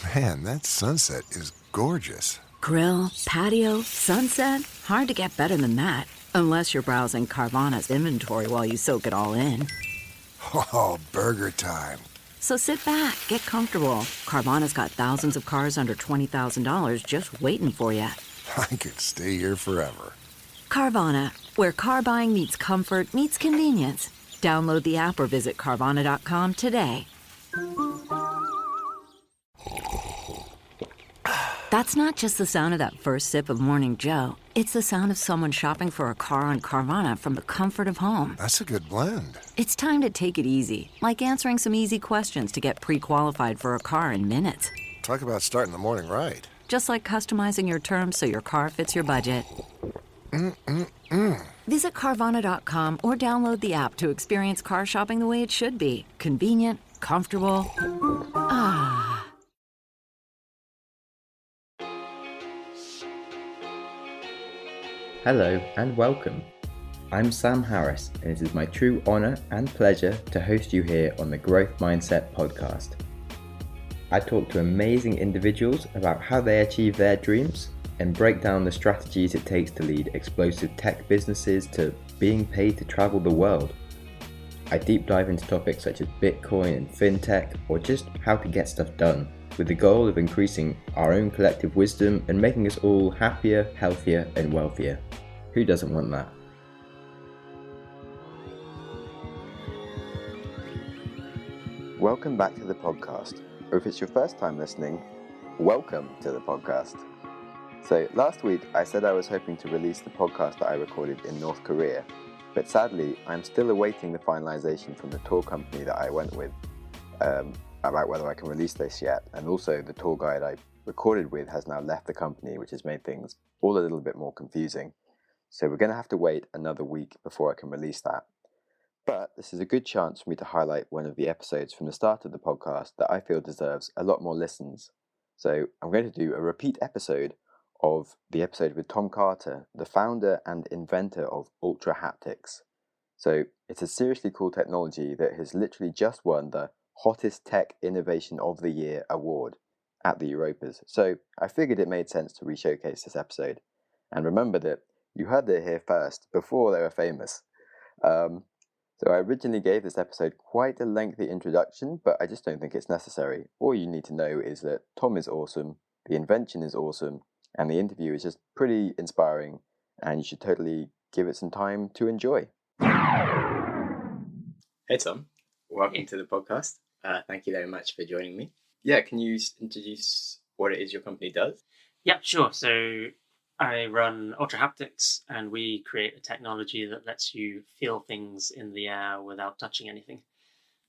Man, that sunset is gorgeous. Grill, patio, sunset. Hard to get better than that. Unless you're browsing Carvana's inventory while you soak it all in. Oh, burger time. So sit back, get comfortable. Carvana's got thousands of cars under $20,000 just waiting for you. I could stay here forever. Carvana, where car buying meets comfort meets convenience. Download the app or visit Carvana.com today. That's not just the sound of that first sip of Morning Joe. It's the sound of someone shopping for a car on Carvana from the comfort of home. That's a good blend. It's time to take it easy, like answering some easy questions to get pre-qualified for a car in minutes. Talk about starting the morning right. Just like customizing your terms so your car fits your budget. Visit Carvana.com or download the app to experience car shopping the way it should be. Convenient, comfortable. Ah. Hello and welcome. I'm Sam Harris, and it is my true honour and pleasure to host you here on the Growth Mindset podcast. I talk to amazing individuals about how they achieve their dreams and break down the strategies it takes to lead explosive tech businesses to being paid to travel the world. I deep dive into topics such as Bitcoin and fintech, or just how to get stuff done, with the goal of increasing our own collective wisdom and making us all happier, healthier and wealthier. Who doesn't want that? Welcome back to the podcast, or if it's your first time listening, welcome to the podcast. So last week I said I was hoping to release the podcast that I recorded in North Korea, but sadly I'm still awaiting the finalization from the tour company that I went with about whether I can release this yet, and also the tour guide I recorded with has now left the company, which has made things all a little bit more confusing. So we're going to have to wait another week before I can release that. But this is a good chance for me to highlight one of the episodes from the start of the podcast that I feel deserves a lot more listens. So I'm going to do a repeat episode of the episode with Tom Carter, the founder and inventor of Ultrahaptics. So it's a seriously cool technology that has literally just won the Hottest Tech Innovation of the Year award at the Europas. So I figured it made sense to re-showcase this episode. And remember that you heard it here first, before they were famous. So I originally gave this episode quite a lengthy introduction, but I just don't think it's necessary. All you need to know is that Tom is awesome, the invention is awesome, and the interview is just pretty inspiring, and you should totally give it some time to enjoy. Hey Tom, welcome to the podcast. Thank you very much for joining me. Yeah, can you introduce what it is your company does? Yeah, sure. So I run Ultrahaptics, and we create a technology that lets you feel things in the air without touching anything.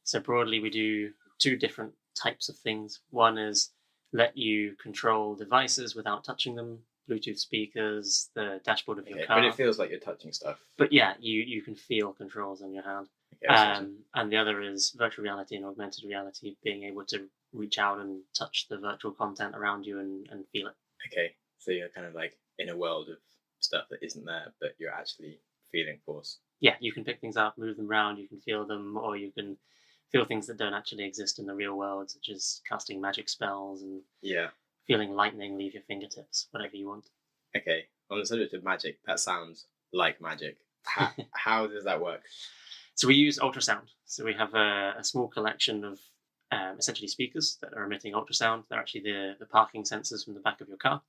So broadly, we do two different types of things. One is let you control devices without touching them, Bluetooth speakers, the dashboard of your car. But it feels like you're touching stuff. But yeah, you can feel controls in your hand. Okay, and the other is virtual reality and augmented reality, being able to reach out and touch the virtual content around you and feel it. Okay, so you're kind of like in a world of stuff that isn't there, but you're actually feeling force. Yeah, you can pick things up, move them around, you can feel them, or you can feel things that don't actually exist in the real world, such as casting magic spells and feeling lightning leave your fingertips, whatever you want. Okay, on the subject of magic, that sounds like magic. How does that work? So we use ultrasound. So we have a small collection of essentially speakers that are emitting ultrasound. They're actually the parking sensors from the back of your car.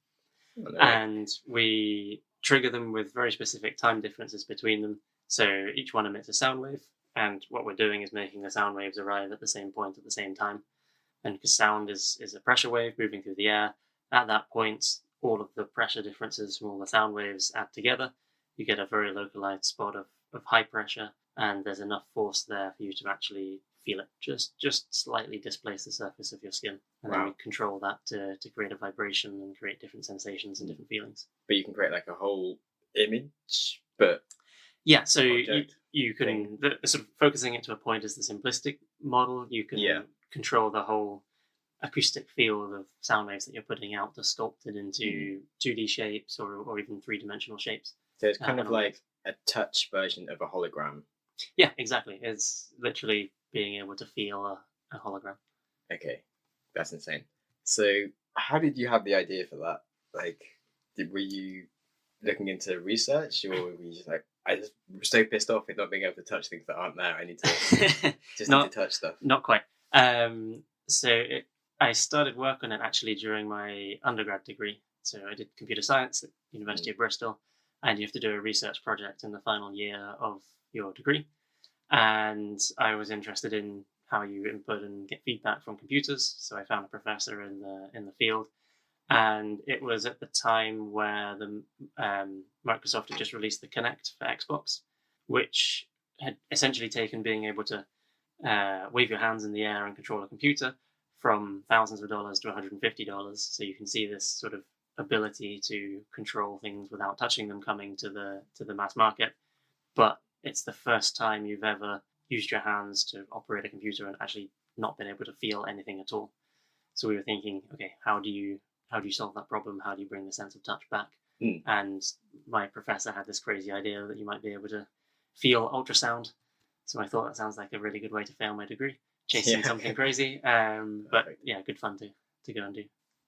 Oh, no. And we trigger them with very specific time differences between them. So each one emits a sound wave. And what we're doing is making the sound waves arrive at the same point at the same time. And because sound is a pressure wave moving through the air, at that point, all of the pressure differences from all the sound waves add together. You get a very localized spot of high pressure, and there's enough force there for you to actually feel it. Just slightly displace the surface of your skin. And then we control that to create a vibration and create different sensations and different feelings. But you can create like a whole image, but... Yeah, so you can, sort of focusing it to a point is the simplistic model. You can control the whole acoustic field of sound waves that you're putting out to sculpt it into 2D shapes or even three-dimensional shapes. So it's kind of like a touch version of a hologram. Yeah, exactly. It's literally being able to feel a hologram. Okay, that's insane. So how did you have the idea for that? Like, were you looking into research, or were you just like, I just so pissed off with not being able to touch things that aren't there. I need to need to touch stuff. Not quite. I started work on it actually during my undergrad degree. So I did computer science at University of Bristol, and you have to do a research project in the final year of your degree. And I was interested in how you input and get feedback from computers. So I found a professor in the field. And it was at the time where the Microsoft had just released the Kinect for Xbox, which had essentially taken being able to wave your hands in the air and control a computer from thousands of dollars to $150. So you can see this sort of ability to control things without touching them coming to the mass market. But it's the first time you've ever used your hands to operate a computer and actually not been able to feel anything at all. So we were thinking, okay, how do you solve that problem? How do you bring the sense of touch back? And my professor had this crazy idea that you might be able to feel ultrasound. So I thought that sounds like a really good way to fail my degree, chasing something crazy. But yeah, good fun to go and do.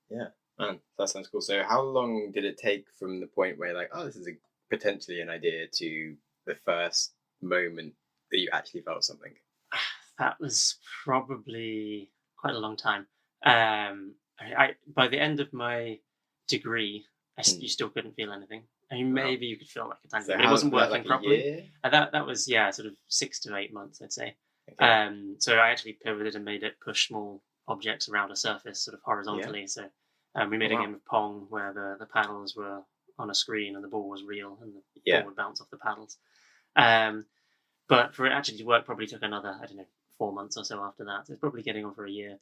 Yeah, man, that sounds cool. So how long did it take from the point where you're like, oh, this is potentially an idea, to the first moment that you actually felt something? That was probably quite a long time. I by the end of my degree, you still couldn't feel anything. I mean, maybe you could feel like a tiny bit, but it wasn't working properly. That was sort of 6 to 8 months, I'd say. Okay. So I actually pivoted and made it push small objects around a surface sort of horizontally. So we made a game of Pong where the paddles were on a screen and the ball was real and the ball would bounce off the paddles. But for it actually to work, probably took another, 4 months or so after that. So it's probably getting on for a year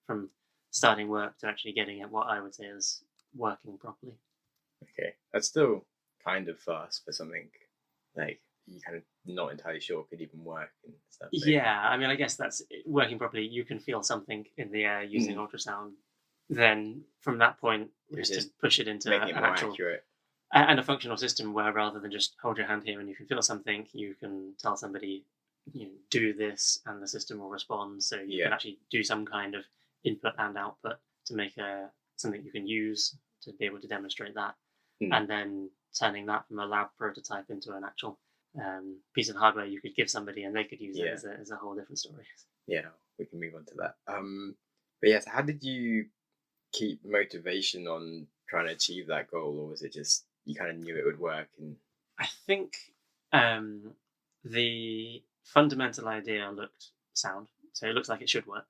from starting work to actually getting at what I would say is working properly. Okay, that's still kind of fast for something like you kind of not entirely sure could even work and stuff. Yeah, I mean, I guess that's working properly. You can feel something in the air using ultrasound. Then from that point, just push it into making it more actual, accurate. And a functional system where rather than just hold your hand here and you can feel something, you can tell somebody, do this, and the system will respond. So you can actually do some kind of input and output to make something you can use to be able to demonstrate that. And then turning that from a lab prototype into an actual piece of hardware you could give somebody and they could use it as a whole different story. Yeah, we can move on to that. But yes, how did you keep motivation on trying to achieve that goal, or was it just you kind of knew it would work? And I think the fundamental idea looked sound, so it looks like it should work.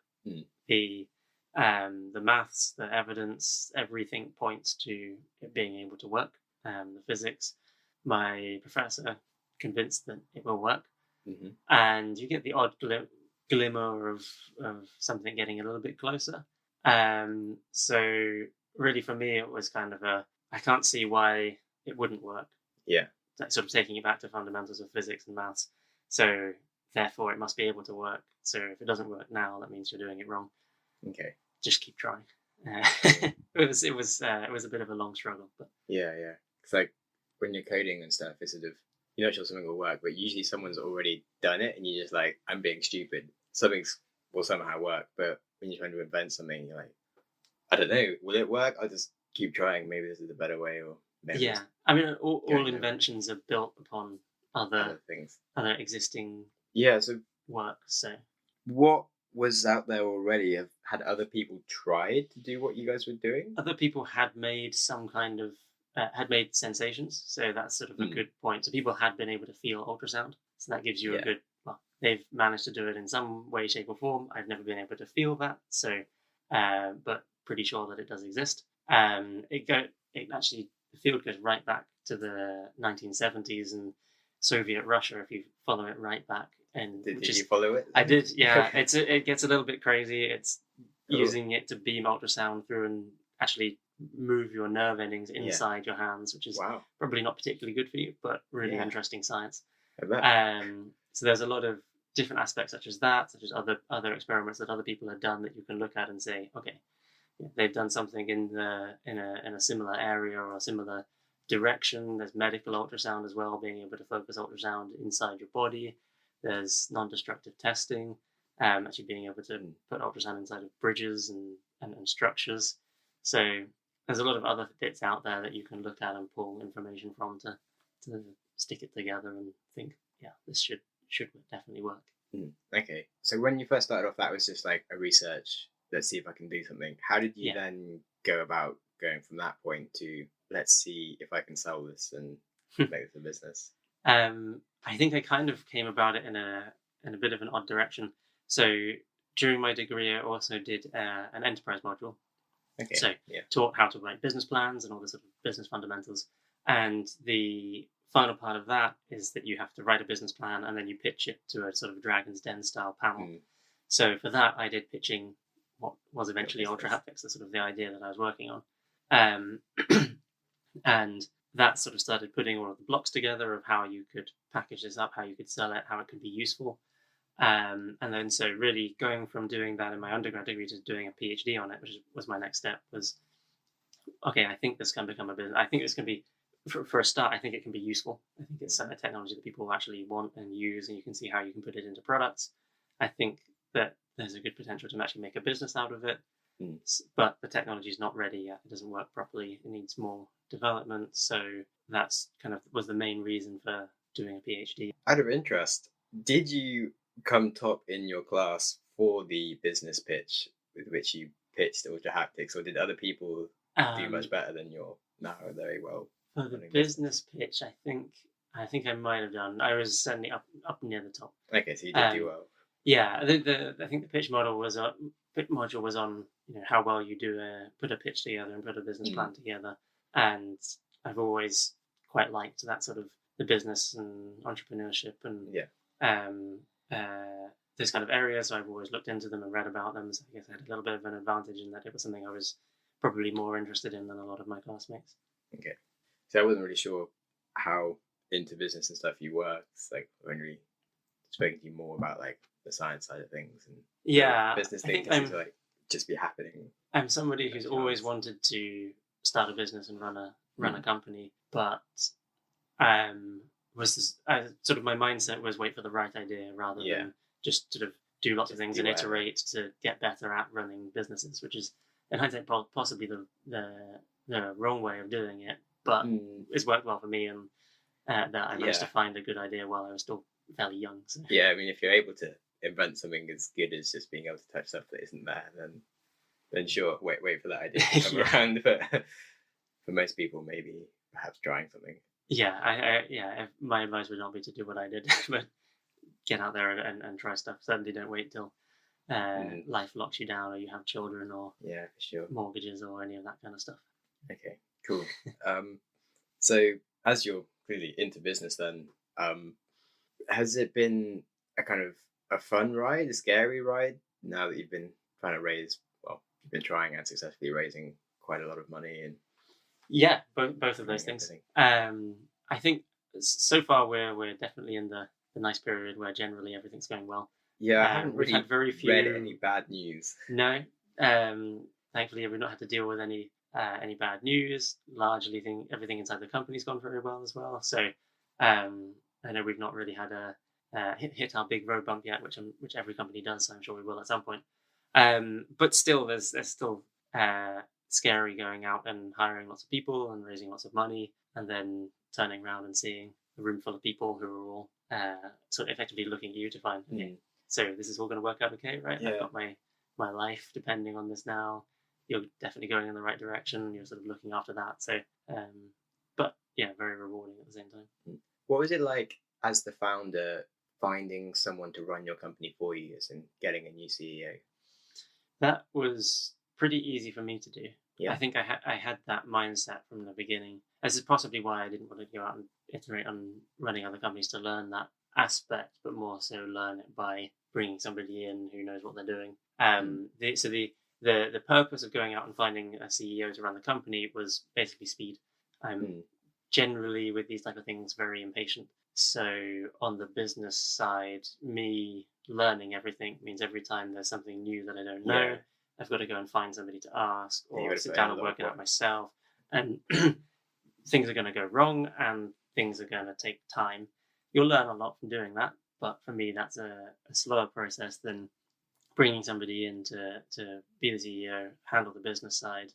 The maths, the evidence, everything points to it being able to work. The physics, my professor convinced that it will work. And you get the odd glimmer of something getting a little bit closer. So really for me, it was kind of I can't see why it wouldn't work. Yeah. Sort of taking it back to fundamentals of physics and maths. So therefore it must be able to work. So if it doesn't work now, that means you're doing it wrong. Okay. Just keep trying. It was a bit of a long struggle, but yeah. It's like when you're coding and stuff, it's sort of you're not sure something will work, but usually someone's already done it, and you're just like, I'm being stupid. Something will somehow work, but when you're trying to invent something, you're like, I don't know, will it work? I'll just keep trying. Maybe this is a better way, or maybe I mean, all inventions are built upon other things, other existing so work. So what was out there already? Had other people tried to do what you guys were doing? Other people had made some kind of had made sensations, so that's sort of a good point. So people had been able to feel ultrasound, so that gives you a good. Well, they've managed to do it in some way, shape, or form. I've never been able to feel that, so but pretty sure that it does exist. The field goes right back to the 1970s and Soviet Russia. If you follow it right back, and did you follow it? I did. Yeah, it gets a little bit crazy. It's using it to beam ultrasound through and actually move your nerve endings inside your hands, which is probably not particularly good for you, but really interesting science. So there's a lot of different aspects such as other experiments that other people have done that you can look at and say, okay, they've done something in a similar area or a similar direction. There's medical ultrasound as well, being able to focus ultrasound inside your body. There's non-destructive testing, actually being able to put ultrasound inside of bridges and structures. So there's a lot of other bits out there that you can look at and pull information from to stick it together and think, yeah, this should definitely work. Okay, so when you first started off, that was just like a research, let's see if I can do something. How did you then go about going from that point to, let's see if I can sell this and make this a business? I think I kind of came about it in a bit of an odd direction. So during my degree, I also did an enterprise module. Okay. So taught how to write business plans and all the sort of business fundamentals. And the final part of that is that you have to write a business plan and then you pitch it to a sort of Dragon's Den style panel. So for that, I did pitching what was eventually Ultrahaptics, the sort of the idea that I was working on. And that sort of started putting all of the blocks together of how you could package this up, how you could sell it, how it could be useful. And then so really going from doing that in my undergrad degree to doing a PhD on it, which was my next step, was, okay, I think this can become a business. I think this can be, for a start, I think it can be useful. I think it's a technology that people actually want and use, and you can see how you can put it into products. I think that there's a good potential to actually make a business out of it. But the technology is not ready yet. It doesn't work properly. It needs more development. So that's kind of was the main reason for doing a PhD. Out of interest, did you come top in your class for the business pitch with which you pitched Ultrahaptics, or did other people do much better than your now very well? For the business pitch, I think I might have done. I was certainly up near the top. Okay, so you did do well. Yeah, I think the pitch module was on how well you do put a pitch together and put a business plan together, and I've always quite liked that sort of the business and entrepreneurship and those kind of areas. So I've always looked into them and read about them. So I guess I had a little bit of an advantage in that it was something I was probably more interested in than a lot of my classmates. Okay, so I wasn't really sure how into business and stuff you were. It's like when really spoken to you more about like the science side of things and business things to like just be happening. I'm somebody who's always wanted to start a business and run a company, but sort of my mindset was wait for the right idea rather than just sort of do lots of things and iterate to get better at running businesses, which is in hindsight possibly the wrong way of doing it, but it's worked well for me, and that I managed to find a good idea while I was still fairly young. So. Yeah, I mean, if you're able to invent something as good as just being able to touch stuff that isn't there, then sure, wait for that idea to come around. But for most people, maybe perhaps trying something. Yeah, my advice would not be to do what I did, but get out there and try stuff. Certainly don't wait till life locks you down or you have children or for sure. mortgages or any of that kind of stuff. Okay, cool. So as you're really into business then, has it been a kind of a fun ride, a scary ride, now that you've been trying to you've been trying and successfully raising quite a lot of money? And yeah, both of those things. I think so far we're definitely in the nice period where generally everything's going well. Yeah, I haven't really had very few read any bad news. No, thankfully we've not had to deal with any bad news. Largely, everything inside the company's gone very well as well. So I know we've not really had a hit our big road bump yet, which every company does. So I'm sure we will at some point. But still, there's still scary going out and hiring lots of people and raising lots of money, and then turning around and seeing a room full of people who are all sort of effectively looking at you to find, okay, so this is all going to work out okay, right? Yeah. I've got my life depending on this now. You're definitely going in the right direction. You're sort of looking after that. So, but yeah, very rewarding at the same time. What was it like as the founder finding someone to run your company for you, as in getting a new CEO? That was pretty easy for me to do. Yeah. I think I had that mindset from the beginning. This is possibly why I didn't want to go out and iterate on running other companies to learn that aspect, but more so learn it by bringing somebody in who knows what they're doing. So the purpose of going out and finding a CEO to run the company was basically speed. I'm generally with these type of things very impatient. So on the business side, me learning everything means every time there's something new that I don't know, I've got to go and find somebody to ask or sit down and work it out myself. And things are going to go wrong and things are going to take time. You'll learn a lot from doing that. But for me, that's a slower process than bringing somebody in to be the CEO, handle the business side,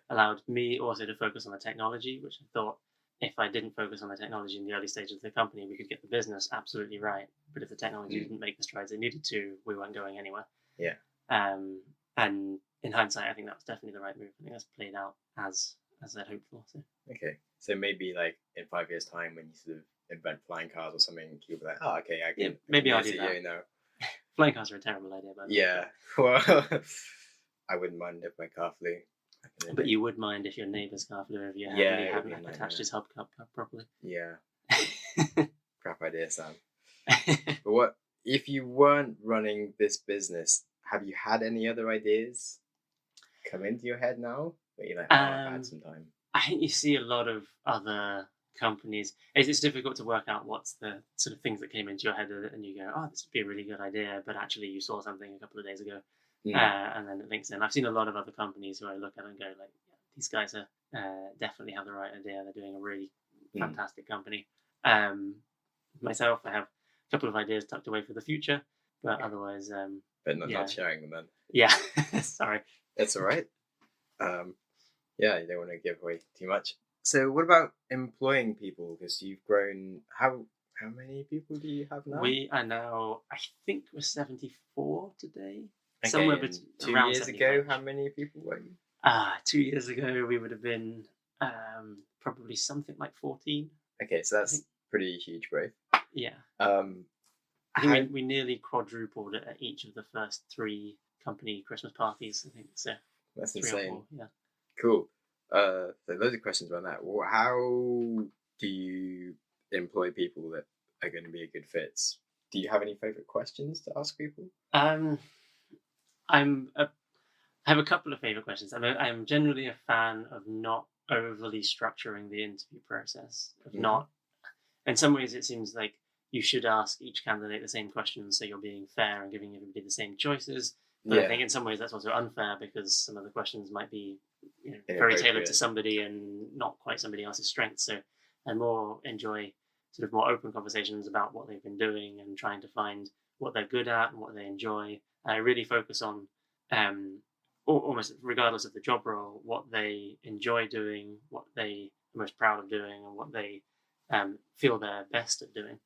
allowed me also to focus on the technology, which I thought if I didn't focus on the technology in the early stages of the company, we could get the business absolutely right. But if the technology didn't make the strides it needed to, we weren't going anywhere. Yeah. And in hindsight, I think that was definitely the right move. I think that's played out as I'd hoped for. So. Okay. So maybe like in 5 years' time, when you sort of invent flying cars or something, you'll be like, oh, okay, I can. Maybe I'll do that. Now. Flying cars are a terrible idea, by the way. Yeah. Well, I wouldn't mind if my car flew. But you would mind if your neighbour's car flew over your head and you haven't attached his hubcap properly. Yeah. Crap idea, Sam. But what if you weren't running this business? Have you had any other ideas come into your head now? But you're like, oh, I've had some time. I think you see a lot of other companies. It's difficult to work out what's the sort of things that came into your head and you go, oh, this would be a really good idea, but actually you saw something a couple of days ago. And then it links in. I've seen a lot of other companies who I look at and go like, yeah, these guys are definitely have the right idea. They're doing a really fantastic company. Myself, I have a couple of ideas tucked away for the future, but otherwise, but not sharing them then. Yeah, sorry. That's all right. Yeah, you don't want to give away too much. So, what about employing people? Because you've grown. How many people do you have now? We are now, I think we're 74 today. Okay, somewhere between 2 around years 75. ago, how many people were you? 2 years ago, we would have been probably something like 14. Okay, so that's pretty huge growth. Yeah. I think we nearly quadrupled it at each of the first 3 company Christmas parties, I think. So that's 3 insane. or 4, yeah. Cool. So loads of questions around that. Well, how do you employ people that are going to be a good fit? Do you have any favorite questions to ask people? I have a couple of favorite questions. I'm generally a fan of not overly structuring the interview process. Of not, in some ways, it seems like you should ask each candidate the same questions, so you're being fair and giving everybody the same choices. But I think in some ways that's also unfair because some of the questions might be very tailored to somebody and not quite somebody else's strengths. So I more enjoy sort of more open conversations about what they've been doing and trying to find what they're good at and what they enjoy. I really focus on almost regardless of the job role, what they enjoy doing, what they are most proud of doing, and what they feel they're best at doing.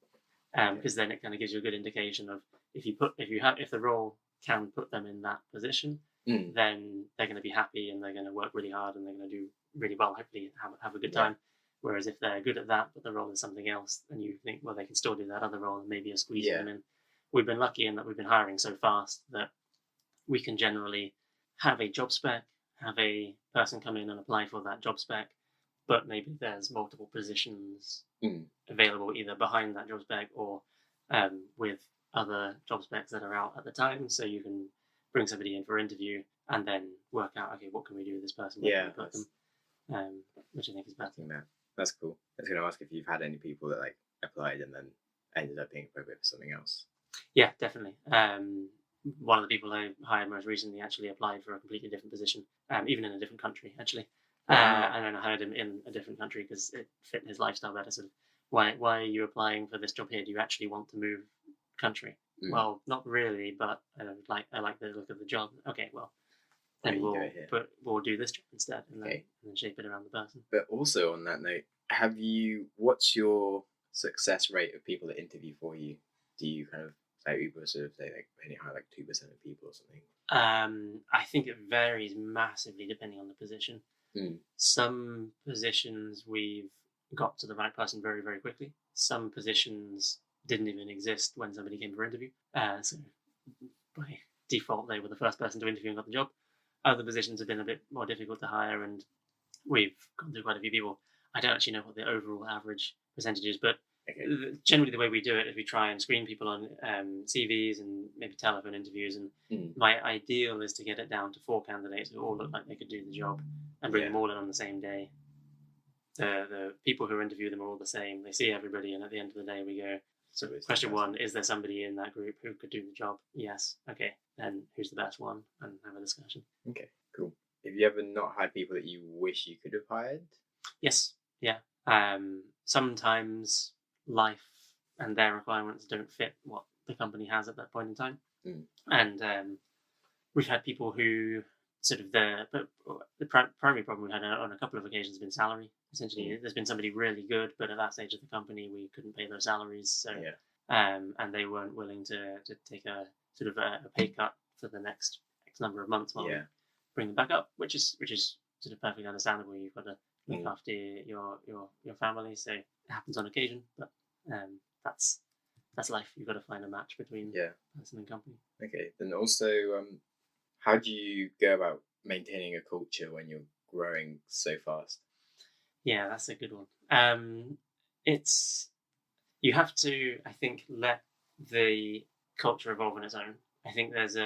Because then it kind of gives you a good indication of if the role can put them in that position, then they're going to be happy and they're going to work really hard and they're going to do really well. Hopefully, have a good time. Whereas if they're good at that, but the role is something else, and you think, well, they can still do that other role and maybe you're squeezing them in. We've been lucky in that we've been hiring so fast that we can generally have a job spec, have a person come in and apply for that job spec, but maybe there's multiple positions available either behind that job spec or with other job specs that are out at the time. So you can bring somebody in for interview and then work out, okay, what can we do with this person? Which I think is better. That's cool. I was going to ask if you've had any people that like applied and then ended up being appropriate for something else. Yeah, definitely. One of the people I hired most recently actually applied for a completely different position, even in a different country, actually. And then I hired him in a different country because it fit his lifestyle better. So why are you applying for this job here? Do you actually want to move country? Well, not really, but I like the look of the job. Okay, well, then we'll do this job instead and then shape it around the person. But also on that note, what's your success rate of people that interview for you? Do you kind of like Uber sort of say like only hire like 2% of people or something? I think it varies massively depending on the position. Some positions we've got to the right person very, very quickly. Some positions didn't even exist when somebody came for interview. So by default, they were the first person to interview and got the job. Other positions have been a bit more difficult to hire, and we've gone through quite a few people. I don't actually know what the overall average percentage is, but generally the way we do it is we try and screen people on CVs and maybe telephone interviews. And my ideal is to get it down to 4 candidates who all look like they could do the job and bring them all in on the same day. The people who interview them are all the same. They see everybody, and at the end of the day, we go, so question 1, is there somebody in that group who could do the job? Yes. Okay. Then who's the best one? And have a discussion. Okay, cool. Have you ever not hired people that you wish you could have hired? Yes. Yeah. Sometimes life and their requirements don't fit what the company has at that point in time. And we've had people who sort of the primary problem we had on a couple of occasions has been salary. Essentially, there's been somebody really good, but at that stage of the company, we couldn't pay their salaries. So, and they weren't willing to take a sort of a pay cut for the next X number of months while we bring them back up, which is sort of perfectly understandable. You've got to look after your family, so it happens on occasion, but that's life. You've got to find a match between person and company. Okay, then also, how do you go about maintaining a culture when you're growing so fast? Yeah, that's a good one. You have to, I think, let the culture evolve on its own. I think there's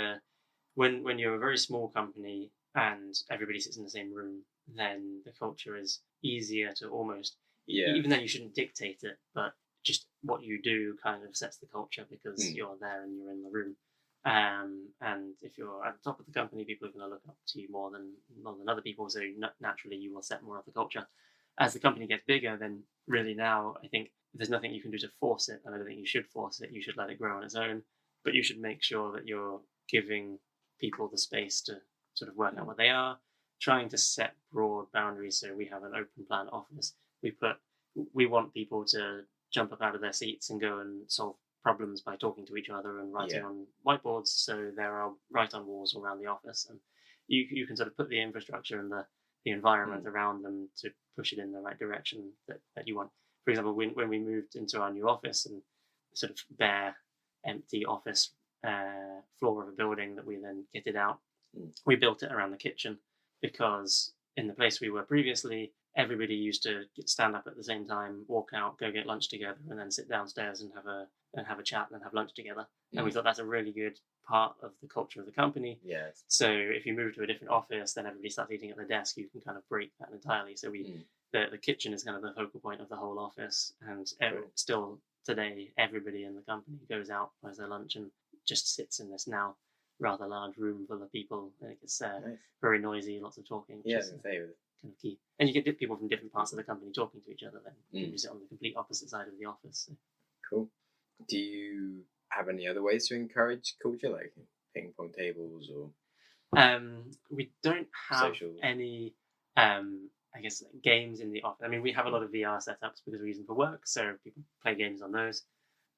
when you're a very small company and everybody sits in the same room, then the culture is easier to almost, even though you shouldn't dictate it, but just what you do kind of sets the culture because you're there and you're in the room. And if you're at the top of the company, people are going to look up to you more than other people. So naturally, you will set more of the culture. As the company gets bigger, then really now I think there's nothing you can do to force it, and I don't think you should force it. You should let it grow on its own, but you should make sure that you're giving people the space to sort of work out what they are, trying to set broad boundaries. So we have an open plan office. We want people to jump up out of their seats and go and solve problems by talking to each other and writing on whiteboards. So there are write-on walls around the office, and you can sort of put the infrastructure and the environment around them to push it in the right direction that you want. For example, when we moved into our new office and sort of bare, empty office floor of a building that we then kitted out, we built it around the kitchen because in the place we were previously, everybody used to stand up at the same time, walk out, go get lunch together, and then sit downstairs and have a chat and then have lunch together. And we thought that's a really good part of the culture of the company. Yes. So if you move to a different office, then everybody starts eating at the desk. You can kind of break that entirely. So the kitchen is kind of the focal point of the whole office, and still today, everybody in the company goes out, buys their lunch, and just sits in this now rather large room full of people. I think it's very noisy, lots of talking. Kind of key. And you get people from different parts of the company talking to each other then. You sit on the complete opposite side of the office. So. Cool. Do you have any other ways to encourage culture, like ping pong tables or? We don't have any, I guess, games in the office. I mean, we have a lot of VR setups because we're using for work, so people play games on those.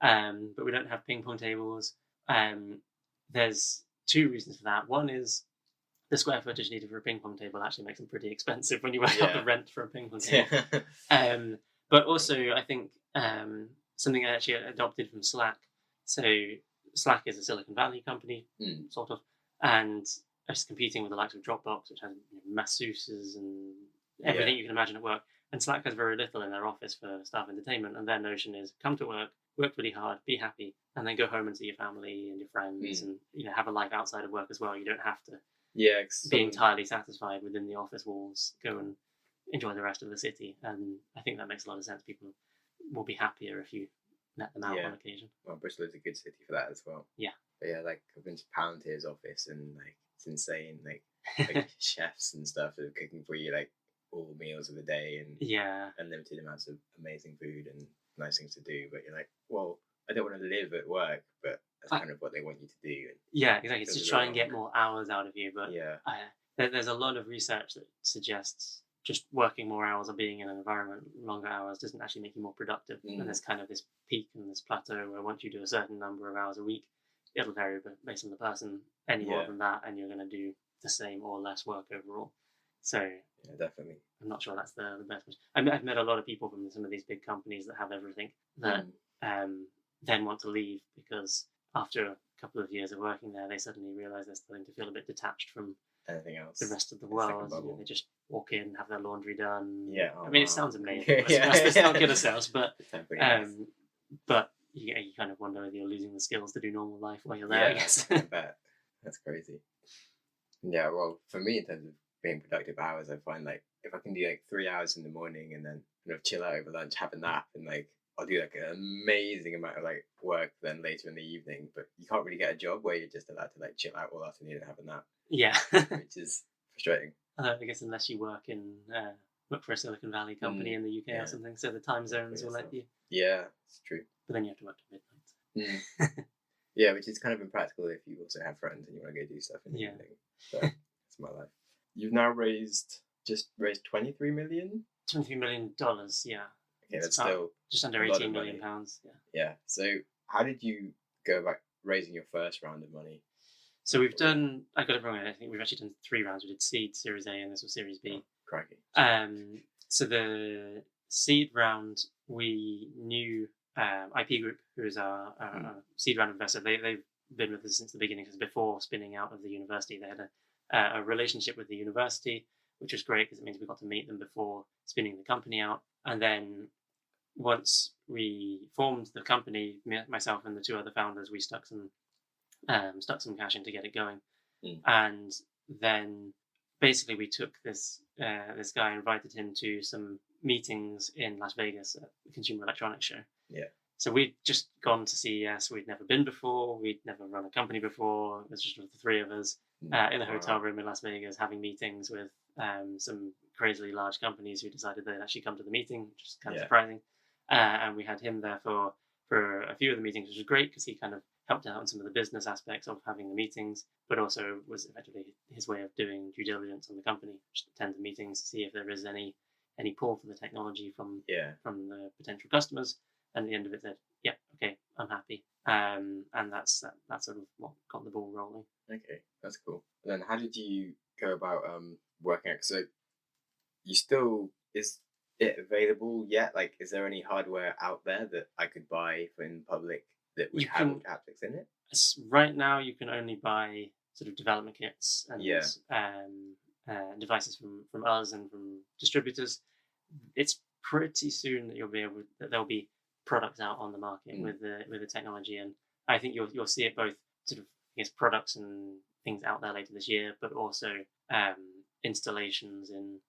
But we don't have ping pong tables. There's two reasons for that. One is the square footage needed for a ping pong table actually makes them pretty expensive when you work out the rent for a ping pong table. But also, I think something I actually adopted from Slack. So Slack is a Silicon Valley company, sort of, and it's competing with the likes of Dropbox, which has masseuses and everything you can imagine at work. And Slack has very little in their office for staff entertainment, and their notion is come to work really hard, be happy, and then go home and see your family and your friends, and have a life outside of work as well. You don't have to be entirely satisfied within the office walls. Go and enjoy the rest of the city, and I think that makes a lot of sense. People will be happier if you let them out on occasion. Well, Bristol is a good city for that as well. Yeah. But like I've been to Palantir's office, and like it's insane. Like chefs and stuff are cooking for you like all meals of the day, and unlimited amounts of amazing food and nice things to do. But you're like, well, I don't want to live at work, but that's kind of what they want you to do. Yeah, exactly. It's to try and get more hours out of you. But there's a lot of research that suggests just working more hours or being in an environment longer hours doesn't actually make you more productive. And there's kind of this peak and this plateau where once you do a certain number of hours a week, it'll vary based on the person. Any more than that, and you're going to do the same or less work overall. So definitely. I'm not sure that's the best. I've met a lot of people from some of these big companies that have everything that then want to leave because after a couple of years of working there, they suddenly realise they're starting to feel a bit detached from anything else, the rest of the world. They just walk in, have their laundry done. It sounds amazing. Let's not kid ourselves, but but you kind of wonder whether you're losing the skills to do normal life while you're there. I guess. I bet. That's crazy. Yeah, well, for me, in terms of being productive hours, I find like if I can do like 3 hours in the morning and then kind of chill out over lunch, have a nap, and like I'll do like an amazing amount of like work then later in the evening. But you can't really get a job where you're just allowed to like chill out all afternoon and have a nap. Yeah, which is frustrating. I guess unless you work for a Silicon Valley company in the UK or something, so the time zones will let you. Yeah, it's true. But then you have to work till midnight. Yeah, which is kind of impractical if you also have friends and you want to go do stuff in the Yeah. evening. So that's my life. You've now just raised 23 million. $23 million. Yeah. Okay, It's that's about still just under a lot 18 of million money. pounds. Yeah. Yeah. So how did you go about raising your first round of money? So we've done. I got it wrong. I think we've actually done 3 rounds. We did seed, Series A, and this was Series B. Oh, crikey. So the seed round, we knew IP Group, who is our seed round investor. They've been with us since the beginning, because before spinning out of the university, they had a relationship with the university, which was great because it means we got to meet them before spinning the company out. And then once we formed the company, myself and the 2 other founders, we stuck some cash in to get it going. And then basically we took this guy, invited him to some meetings in Las Vegas at the Consumer Electronics Show. Yeah. So we'd just gone to CES. We'd never been before. We'd never run a company before. It was just the 3 of us in a hotel room in Las Vegas having meetings with some crazily large companies who decided they'd actually come to the meeting, which is kind of surprising. And we had him there for a few of the meetings, which was great because he kind of helped out on some of the business aspects of having the meetings, but also was effectively his way of doing due diligence on the company, just attend the meetings to see if there is any pull for the technology from the potential customers. And at the end of it said, yeah, okay, I'm happy. And that's sort of what got the ball rolling. Okay, that's cool. And then how did you go about working out? So is it available yet? Like, is there any hardware out there that I could buy in public that would have Ultrahaptics in it? Right now, you can only buy sort of development kits and devices from us and from distributors. It's pretty soon that there'll be products out on the market with the technology, and I think you'll see it both sort of products and things out there later this year, but also installations in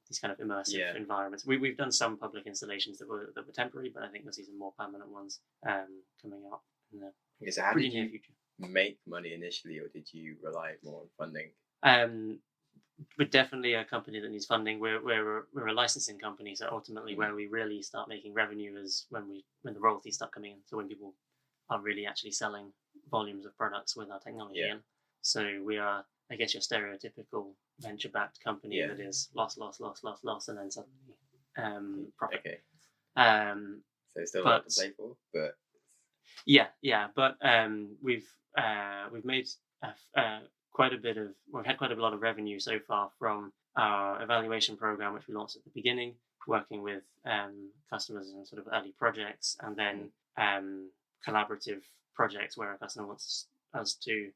these kind of immersive environments. We've done some public installations that were temporary, but I think we'll see some more permanent ones coming out in the pretty near future. Make money initially, or did you rely more on funding? We're definitely a company that needs funding. We're a licensing company, so ultimately where we really start making revenue is when the royalties start coming in. So when people are really actually selling volumes of products with our technology in. So we are, I guess, your stereotypical venture-backed company that is loss, and then suddenly profit. Okay. So still a lot to play for, but but we've made we've had quite a lot of revenue so far from our evaluation program, which we launched at the beginning, working with customers in sort of early projects, and then collaborative projects where a customer wants us to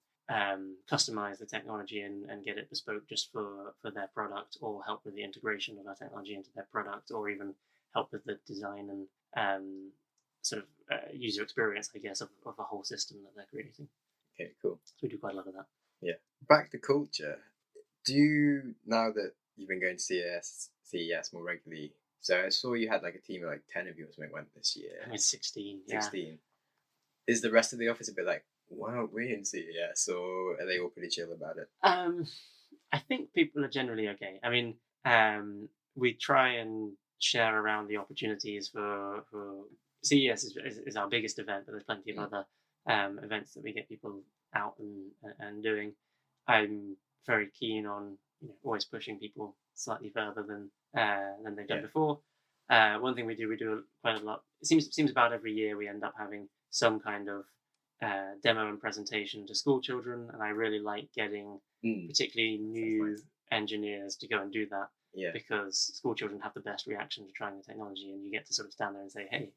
customize the technology and get it bespoke just for their product, or help with the integration of our technology into their product, or even help with the design and sort of user experience, I guess, of a whole system that they're creating. Okay, cool. So we do quite a lot of that. Yeah. Back to culture. Do you, now that you've been going to CES more regularly, so I saw you had like a team of like 10 of you or something went this year. I mean, 16. 16. Yeah. Is the rest of the office a bit like, why aren't we in CES, or are they all pretty chill about it? I think people are generally okay. I mean, we try and share around the opportunities for CES is our biggest event, but there's plenty of other events that we get people out and doing. I'm very keen on always pushing people slightly further than they've done before. One thing we do quite a lot. It seems about every year we end up having some kind of demo and presentation to school children, and I really like getting particularly new engineers to go and do that. Yeah. Because school children have the best reaction to trying the technology, and you get to sort of stand there and say, "Hey,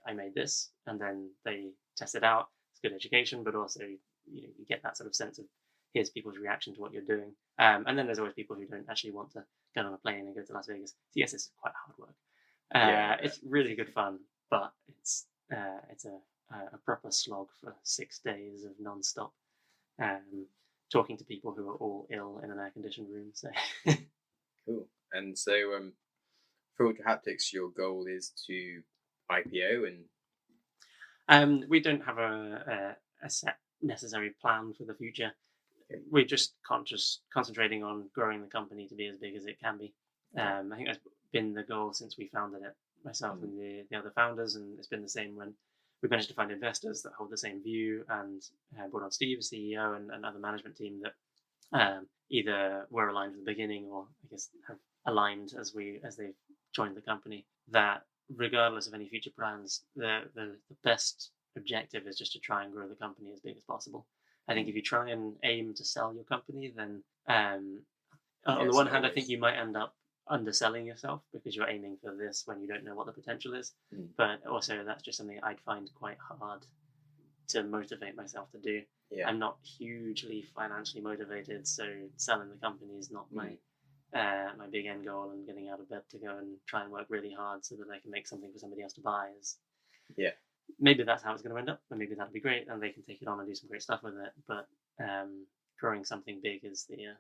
I made this," and then they test it out. It's good education, but also you get that sort of sense of here's people's reaction to what you're doing. And then there's always people who don't actually want to get on a plane and go to Las Vegas. Yes, it's quite hard work. It's really good fun, but it's a proper slog for 6 days of non-stop talking to people who are all ill in an air-conditioned room. So. Cool. And so for Ultrahaptics, your goal is to IPO, and we don't have a set necessary plan for the future. We're just concentrating on growing the company to be as big as it can be. I think that's been the goal since we founded it, myself and the other founders, and it's been the same when we managed to find investors that hold the same view, and brought on Steve, CEO, and another management team that either were aligned from the beginning, or I guess have aligned as they've joined the company. That regardless of any future plans, the best objective is just to try and grow the company as big as possible. I think if you try and aim to sell your company, then on the one hand, I think you might end up underselling yourself because you're aiming for this when you don't know what the potential is. But also, that's just something I'd find quite hard to motivate myself to do. I'm not hugely financially motivated, so selling the company is not my big end goal, and getting out of bed to go and try and work really hard so that I can make something for somebody else to buy is maybe that's how it's going to end up, and maybe that'll be great and they can take it on and do some great stuff with it. But growing something big is the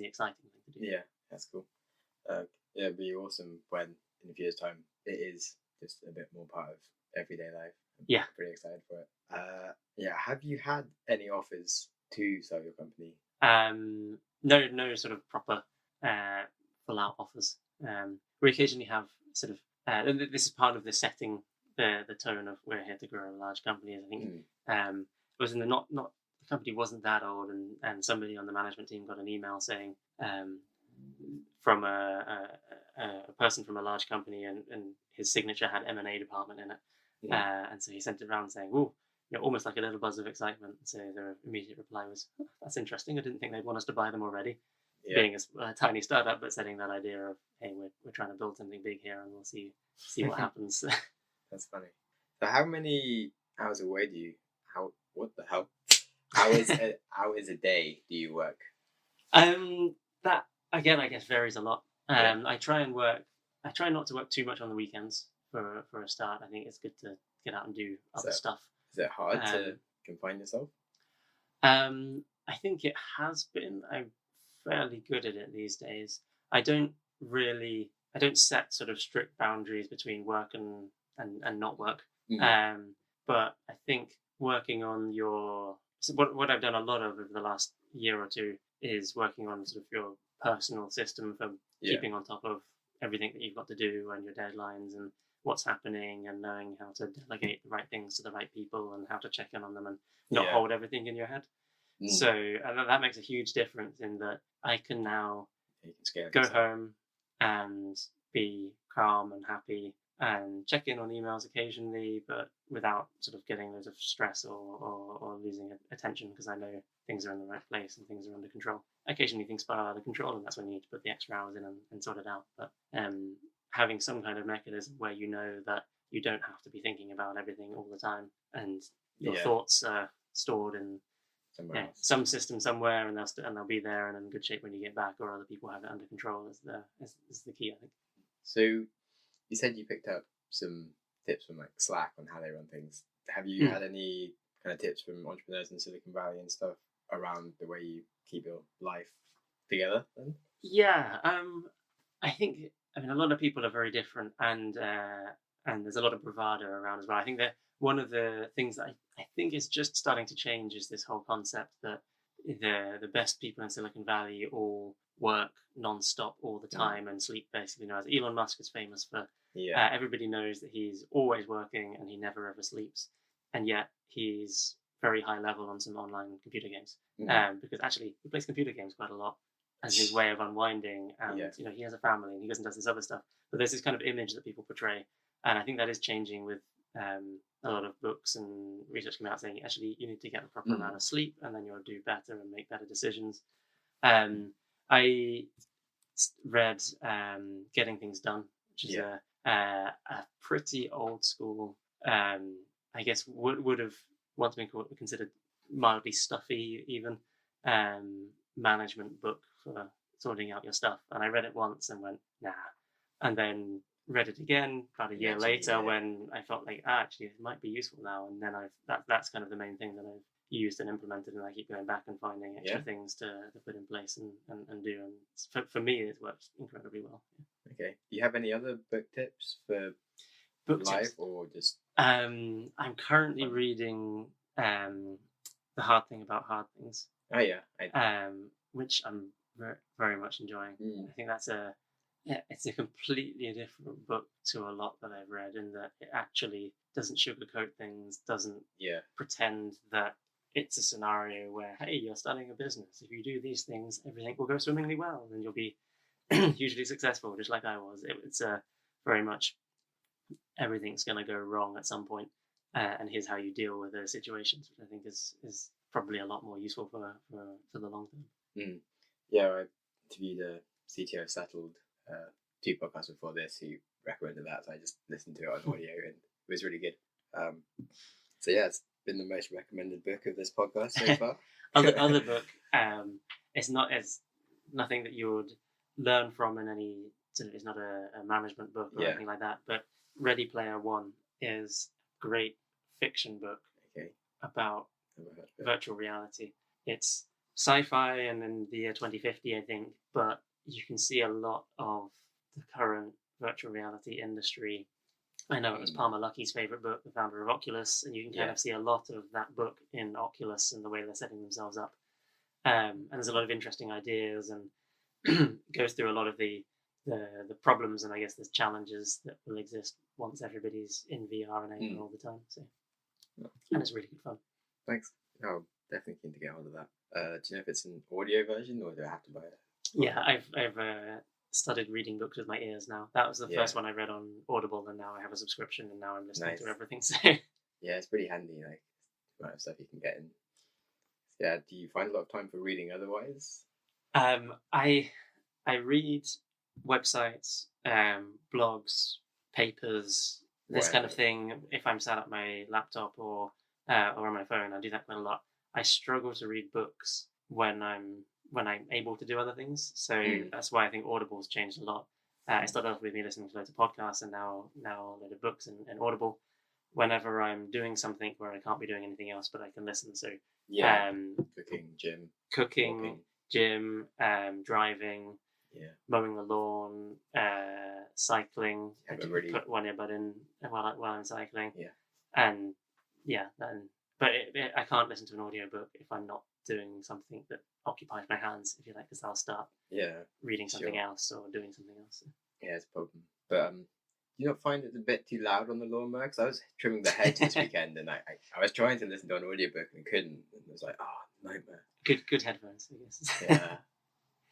exciting thing to do. That's cool. It'd be awesome when in a few years' time it is just a bit more part of everyday life. I'm pretty excited for it. Have you had any offers to sell your company? No sort of proper full out offers. We occasionally have sort of this is part of the setting the tone of we're here to grow a large company. I think it was in the the company wasn't that old, and somebody on the management team got an email saying from a person from a large company, and his signature had M&A department in it, and so he sent it around saying, "Ooh, almost like a little buzz of excitement." So their immediate reply was, "That's interesting. I didn't think they'd want us to buy them already." Being a tiny startup, but setting that idea of, hey, we're trying to build something big here, and we'll see what happens. That's funny. So how many hours away do you? What the hell? How is a day do you work? That again, I guess varies a lot. I try not to work too much on the weekends for a start. I think it's good to get out and do other stuff. Is it hard to confine yourself? I think it has been. I'm fairly good at it these days. I don't set sort of strict boundaries between work and not work. But I think working on what I've done a lot of over the last year or two is working on sort of your personal system for keeping on top of everything that you've got to do and your deadlines and what's happening, and knowing how to delegate the right things to the right people and how to check in on them and not hold everything in your head. So that makes a huge difference in that I can now go home and be calm and happy and check in on emails occasionally, but without sort of getting loads of stress or losing attention, because I know things are in the right place and things are under control. Occasionally things spiral out of control, and that's when you need to put the extra hours in and sort it out. But having some kind of mechanism where you know that you don't have to be thinking about everything all the time, and your thoughts are stored in some system somewhere, and they'll be there and in good shape when you get back, or other people have it under control is the key, I think. So you said you picked up some tips from like Slack on how they run things. Have you had any kind of tips from entrepreneurs in Silicon Valley and stuff around the way you keep your life together then? I think a lot of people are very different, and there's a lot of bravado around as well. I think that one of the things that I think is just starting to change is this whole concept that the best people in Silicon Valley all work non-stop all the time and sleep basically. As Elon Musk is famous for, everybody knows that he's always working and he never ever sleeps, and yet he's very high level on some online computer games, because actually he plays computer games quite a lot as his way of unwinding, and he has a family and he goes and does this other stuff, but there's this kind of image that people portray, and I think that is changing with a lot of books and research coming out saying actually you need to get the proper amount of sleep and then you'll do better and make better decisions. I read Getting Things Done, which is a pretty old school, I guess would have once been considered mildly stuffy even, management book for sorting out your stuff. And I read it once and went, nah. And then read it again about a year later when I felt like, actually, it might be useful now. And then that's kind of the main thing that I've used and implemented, and I keep going back and finding extra things to put in place and do. And for me, it works incredibly well. Okay. Do you have any other book tips for book life tips? Or just? I'm currently reading The Hard Thing About Hard Things. Oh yeah. Which I'm very, very much enjoying. I think that's a it's a completely different book to a lot that I've read, in that it actually doesn't sugarcoat things, doesn't pretend that it's a scenario where, hey, you're starting a business. If you do these things, everything will go swimmingly well, and you'll be hugely successful, just like I was. It's very much everything's going to go wrong at some point, and here's how you deal with those situations, which I think is probably a lot more useful for the long term. Yeah, I interviewed a CTO of Settled 2 podcasts before this who recommended that, so I just listened to it on audio and it was really good. So yeah, it's been the most recommended book of this podcast so far. other book, it's nothing that you would learn from in any. It's not a management book or anything like that. But Ready Player One is a great fiction book about virtual reality. It's sci-fi and in the year 2050, I think, but you can see a lot of the current virtual reality industry. I know it was Palmer Luckey's favorite book, the founder of Oculus, and you can kind of see a lot of that book in Oculus and the way they're setting themselves up. And there's a lot of interesting ideas, and goes through a lot of the problems and I guess the challenges that will exist once everybody's in VR and AR all the time. So, and it's really good fun. Thanks. Oh, definitely keen to get hold of that. Do you know if it's an audio version or do I have to buy it? Yeah, I've started reading books with my ears now. That was the first one I read on Audible, and now I have a subscription, and now I'm listening to everything. So yeah, it's pretty handy, like the amount of stuff you can get in. Yeah, do you find a lot of time for reading otherwise? I read websites, blogs, papers, this kind of thing. If I'm sat at my laptop or on my phone, I do that quite a lot. I struggle to read books when I'm able to do other things. So that's why I think Audible's changed a lot. It started off with me listening to loads of podcasts, and now a load of books and Audible. Whenever I'm doing something where I can't be doing anything else, but I can listen. So cooking, gym, driving, mowing the lawn, cycling. I do put one earbud in while I'm cycling. But I can't listen to an audiobook if I'm not doing something that occupies my hands, if you like, because I'll start reading something else or doing something else. Yeah, it's a problem. But do you not find it a bit too loud on the lawnmower? Because I was trimming the hedge this weekend, and I was trying to listen to an audiobook and couldn't. And it was like, nightmare. Good headphones, I guess. Yeah.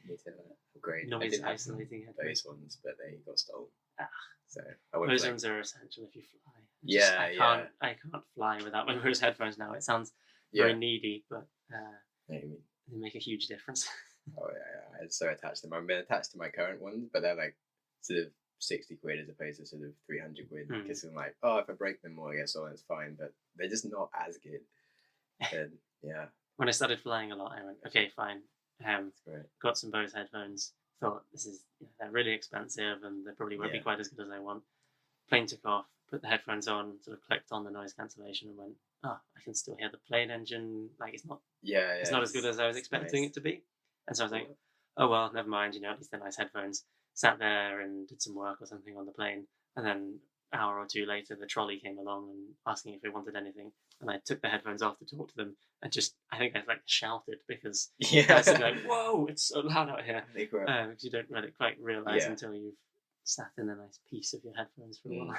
Need to upgrade. Noise isolating headphones. Those ones, but they got stolen. So those ones are essential if you fly. I can't fly without one of those headphones now. It sounds very needy, but they make a huge difference. Oh yeah, I'm so attached to them. I've been attached to my current ones, but they're like sort of 60 quid as opposed to sort of 300 quid. Because I'm like, if I break them or I get stolen, it's fine, but they're just not as good. And yeah. When I started flying a lot, I went, okay, fine. Got some Bose headphones. Thought they're really expensive and they probably won't be quite as good as I want. Plane took off, put the headphones on, sort of clicked on the noise cancellation and went, I can still hear the plane engine. Like it's not as good as I was expecting it to be. And so I was like, oh well, never mind. At least they're nice headphones. Sat there and did some work or something on the plane, and then an hour or two later, the trolley came along and asking if they wanted anything. And I took the headphones off to talk to them, and I think I shouted because I was like, "Whoa, it's so loud out here!" Because you don't really quite realize until you've sat in a nice piece of your headphones for a while.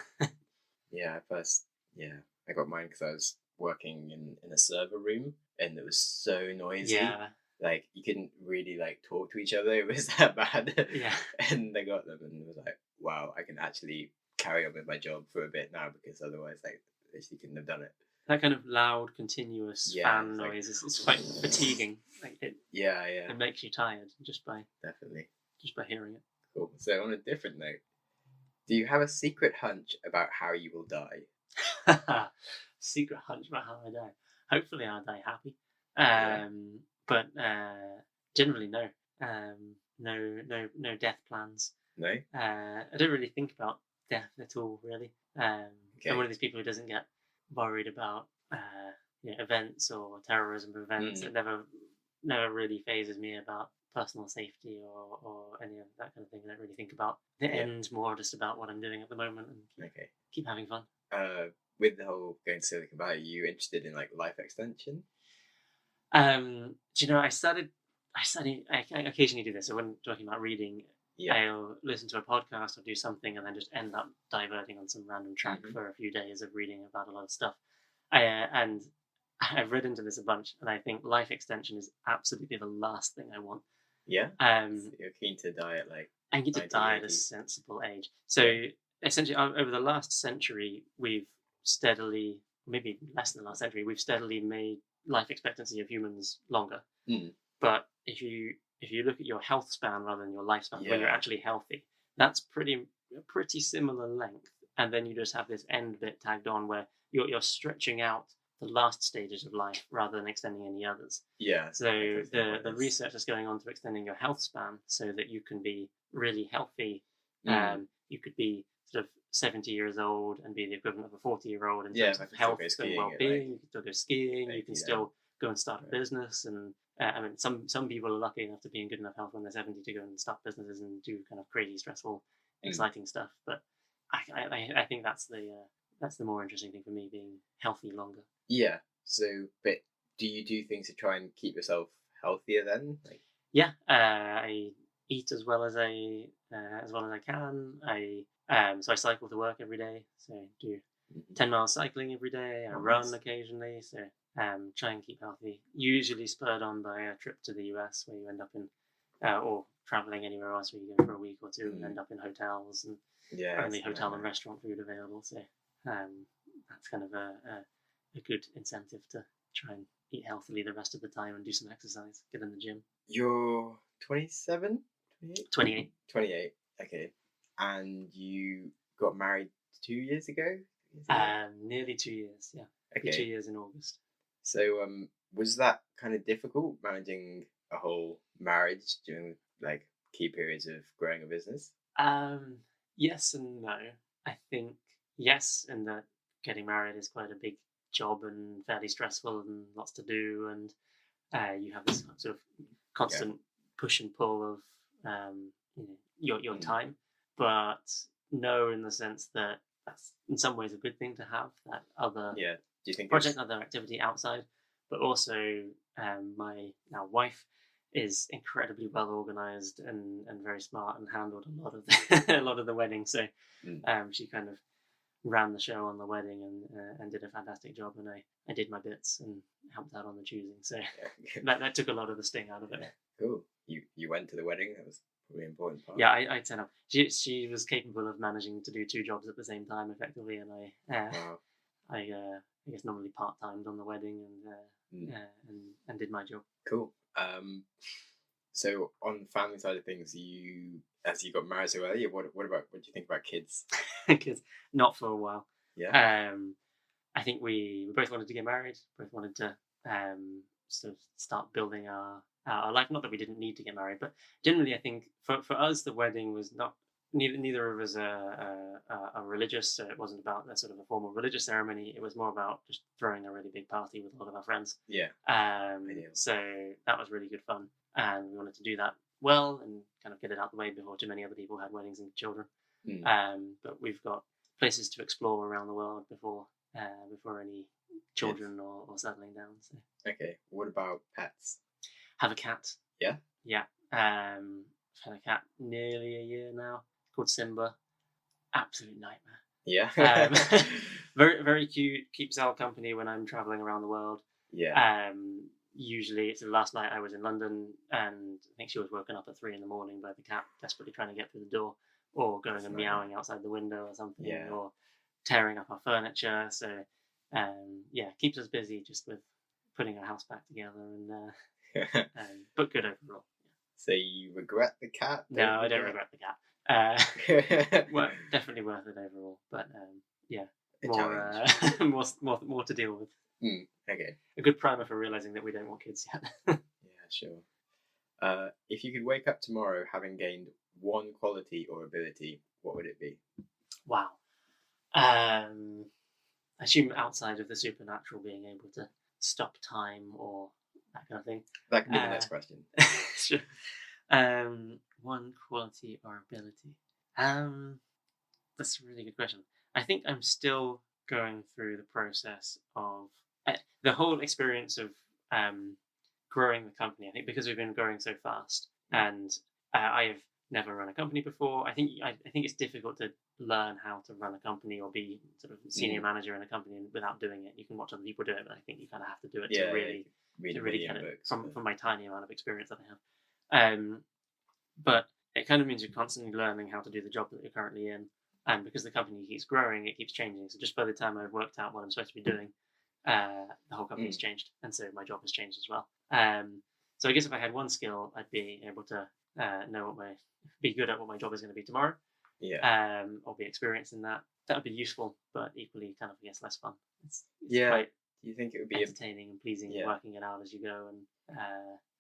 I got mine because I was working in a server room, and it was so noisy. Yeah. Like you couldn't really talk to each other. It was that bad. Yeah. And I got them, and it was like, wow, I can actually carry on with my job for a bit now because otherwise, I actually couldn't have done it. That kind of loud, continuous fan noise is quite fatiguing. It makes you tired just by hearing it. Cool. So on a different note, do you have a secret hunch about how you will die? Secret hunch about how I die. Hopefully, I'll die happy. But generally, no. No death plans. No. I don't really think about death at all. Really. I'm one of these people who doesn't get worried about events or terrorism events. It never really phases me about personal safety or any of that kind of thing. I don't really think about the end, more just about what I'm doing at the moment and keep having fun. With the whole going to Silicon Valley, are you interested in life extension? I occasionally do this. So when talking about reading, I'll listen to a podcast or do something and then just end up diverting on some random track for a few days of reading about a lot of stuff. And I've read into this a bunch, and I think life extension is absolutely the last thing I want. Yeah. So you're keen to die at like. I get to die at a sensible age. So essentially, over the last century, we've steadily, maybe less than the last century, we've steadily made life expectancy of humans longer. But if you look at your health span rather than your lifespan, when you're actually healthy, that's pretty similar length. And then you just have this end bit tagged on where you're stretching out the last stages of life rather than extending any others. Yeah. So the research that's going on to extending your health span so that you can be really healthy. You could be sort of 70 years old and be the equivalent of a 40-year-old in terms of health and well-being. You can still go skiing. You can still go and start a business. And I mean, some people are lucky enough to be in good enough health when they're 70 to go and start businesses and do kind of crazy, stressful, exciting stuff. But I think that's the more interesting thing for me, being healthy longer. Yeah. So, but do you do things to try and keep yourself healthier then? Yeah. I eat as well as I can. So I cycle to work every day. So I do 10 miles cycling every day. I run occasionally. So try and keep healthy. Usually spurred on by a trip to the US where you end up in, or traveling anywhere else where you go for a week or two and end up in hotels and only hotel and restaurant food available. So that's kind of a good incentive to try and eat healthily the rest of the time and do some exercise, get in the gym. You're 27? 28. 28, okay. And you got married 2 years ago? Nearly 2 years, yeah. Okay. 2 years in August. So was that kind of difficult, managing a whole marriage during like key periods of growing a business? Yes and no. I think yes, in that getting married is quite a big job and fairly stressful and lots to do, and you have this sort of constant push and pull of your time. But no, in the sense that that's in some ways a good thing to have that other do you think project, other activity outside. But also, my now wife is incredibly well organized and very smart and handled a lot of a lot of the wedding. So she kind of ran the show on the wedding and did a fantastic job, and I did my bits and helped out on the choosing. So that took a lot of the sting out of it. Cool. You went to the wedding. That was probably an important part. Yeah, I turned up. She was capable of managing to do 2 jobs at the same time effectively, and I guess normally part-timed on the wedding and did my job. Cool. So on the family side of things, as you got married so early, what do you think about kids? Kids, not for a while. Yeah. I think we both wanted to get married. Both wanted to sort of start building our life. Not that we didn't need to get married, but generally, I think for us, the wedding was not. Neither of us are religious, so it wasn't about a sort of a formal religious ceremony. It was more about just throwing a really big party with a lot of our friends. Yeah. So that was really good fun, and we wanted to do that well and kind of get it out the way before too many other people had weddings and children. But we've got places to explore around the world before any children or settling down. So. Okay. What about pets? Have a cat. Yeah. Yeah. I've had a cat nearly a year now. Called Simba. Absolute nightmare. Yeah. Very, very cute. Keeps our company when I'm traveling around the world. Yeah. Usually, it's the last night I was in London, and I think she was woken up at 3 a.m. by the cat desperately trying to get through the door, or going and meowing outside the window or something, or tearing up our furniture. So, keeps us busy just with putting our house back together, but good overall. So you regret the cat? No, I don't regret the cat. Well, definitely worth it overall, but more to deal with. Okay. A good primer for realizing that we don't want kids yet. Yeah, sure. If you could wake up tomorrow having gained one quality or ability, what would it be? Wow. I assume outside of the supernatural, being able to stop time or that kind of thing. That could be the next question. Sure. One quality or ability. That's a really good question. I think I'm still going through the process of the whole experience of growing the company. I think because we've been growing so fast, and I have never run a company before. I think it's difficult to learn how to run a company or be sort of senior manager in a company without doing it. You can watch other people do it, but I think you kind of have to do it to really get it from my tiny amount of experience that I have. But it kind of means you're constantly learning how to do the job that you're currently in. And because the company keeps growing, it keeps changing. So just by the time I've worked out what I'm supposed to be doing, the whole company's changed. And so my job has changed as well. So I guess if I had one skill, I'd be able to be good at what my job is going to be tomorrow. Yeah. Or be experienced in that. That would be useful, but equally kind of, I guess, less fun. It's quite, do you think it would be entertaining and pleasing and working it out as you go,